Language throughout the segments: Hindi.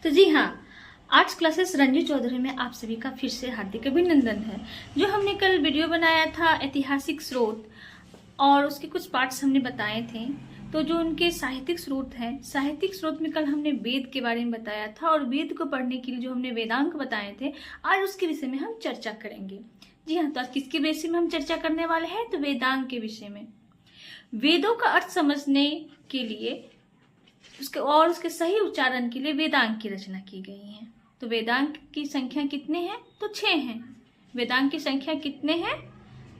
तो जी हाँ, आर्ट्स क्लासेस रंजू चौधरी में आप सभी का फिर से हार्दिक अभिनंदन है। जो हमने कल वीडियो बनाया था ऐतिहासिक स्रोत और उसके कुछ पार्ट्स हमने बताए थे, तो जो उनके साहित्यिक स्रोत हैं, साहित्यिक स्रोत में कल हमने वेद के बारे में बताया था और वेद को पढ़ने के लिए जो हमने वेदांग बताए थे, आज उसके विषय में हम चर्चा करेंगे। जी हाँ, तो आज किसके विषय में हम चर्चा करने वाले हैं? तो वेदांग के विषय में। वेदों का अर्थ समझने के लिए उसके सही उच्चारण के लिए वेदांग की रचना की गई है। तो वेदांग की संख्या कितने हैं? तो 6 हैं। वेदांग की संख्या कितने हैं?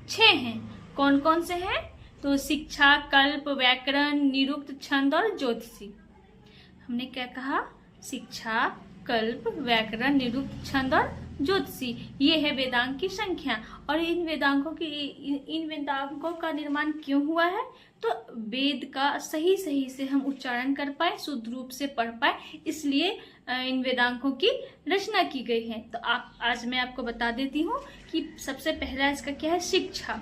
6 हैं। कौन कौन से हैं? तो शिक्षा, कल्प, व्याकरण, निरुक्त, छंद और ज्योतिषी। हमने क्या कहा? शिक्षा, कल्प, व्याकरण, निरुक्त, छंद और ज्योतिषी, ये है वेदांग की संख्या। और इन वेदांगों का निर्माण क्यों हुआ है? तो वेद का सही से हम उच्चारण कर पाए, शुद्ध रूप से पढ़ पाए, इसलिए इन वेदांगों की रचना की गई है। तो आज मैं आपको बता देती हूँ कि सबसे पहला इसका क्या है? शिक्षा।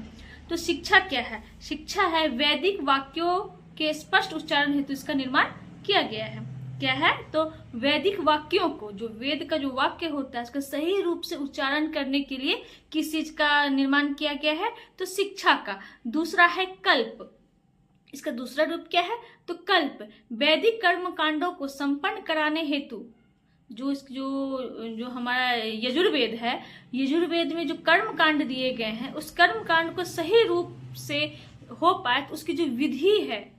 तो शिक्षा क्या है? शिक्षा है वैदिक वाक्यों के स्पष्ट उच्चारण हेतु इसका निर्माण किया गया है। क्या है? तो वैदिक वाक्यों को, जो वेद का जो वाक्य होता है, उसका सही रूप से उच्चारण करने के लिए किस चीज का निर्माण किया गया है? तो शिक्षा का। दूसरा है कल्प। इसका दूसरा रूप क्या है? तो कल्प, वैदिक कर्म कांडों को संपन्न कराने हेतु जो हमारा यजुर्वेद है, यजुर्वेद में जो कर्म कांड दिए गए हैं, उस कर्म कांड को सही रूप से हो पाए, तो उसकी जो विधि है,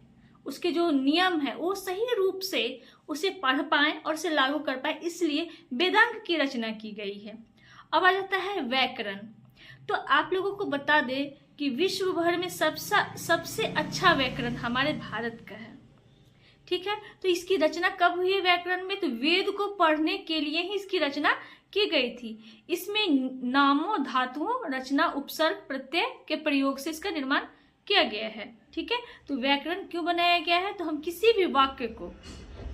उसके जो नियम है, वो सही रूप से उसे पढ़ पाए और उसे लागू कर पाए, इसलिए वेदांग की रचना की गई है। अब आ जाता है व्याकरण। तो आप लोगों को बता दें कि विश्व भर में सबसे अच्छा व्याकरण हमारे भारत का है। ठीक है, तो इसकी रचना कब हुई है व्याकरण में? तो वेद को पढ़ने के लिए ही इसकी रचना की गई थी। इसमें नामों, धातुओं, रचना, उपसर्ग, प्रत्यय के प्रयोग से इसका निर्माण किया गया है। ठीक है, तो व्याकरण क्यों बनाया गया है? तो हम किसी भी वाक्य को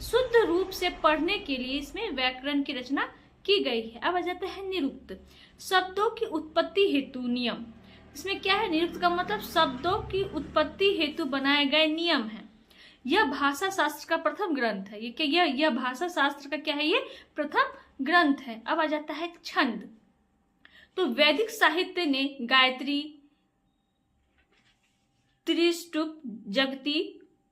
शुद्ध रूप से पढ़ने के लिए इसमें व्याकरण की रचना की गई है। अब आ जाता है निरुक्त। शब्दों की उत्पत्ति हेतु नियम। इसमें क्या है? निरुक्त का मतलब शब्दों की उत्पत्ति हेतु बनाए गए नियम है। यह भाषा शास्त्र का प्रथम ग्रंथ है। ये क्या? यह भाषा शास्त्र का क्या है? ये प्रथम ग्रंथ है। अब आ जाता है छंद। तो वैदिक साहित्य ने गायत्री, त्रिष्टुप, जगती,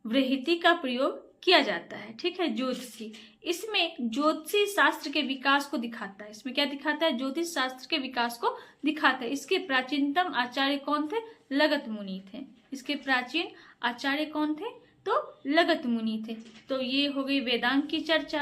वृहति का प्रयोग किया जाता है। ठीक है। ज्योतिषी, इसमें ज्योतिषी शास्त्र के विकास को दिखाता है। इसमें क्या दिखाता है? ज्योतिष शास्त्र के विकास को दिखाता है। इसके प्राचीनतम आचार्य कौन थे? लगत मुनि थे। इसके प्राचीन आचार्य कौन थे? तो लगत मुनि थे। तो ये हो गई वेदांग की चर्चा।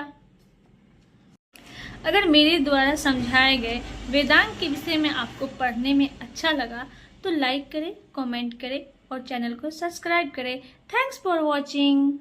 अगर मेरे द्वारा समझाए गए वेदांग के विषय में आपको पढ़ने में अच्छा लगा तो लाइक करें, कमेंट करें और चैनल को सब्सक्राइब करें। Thanks for watching.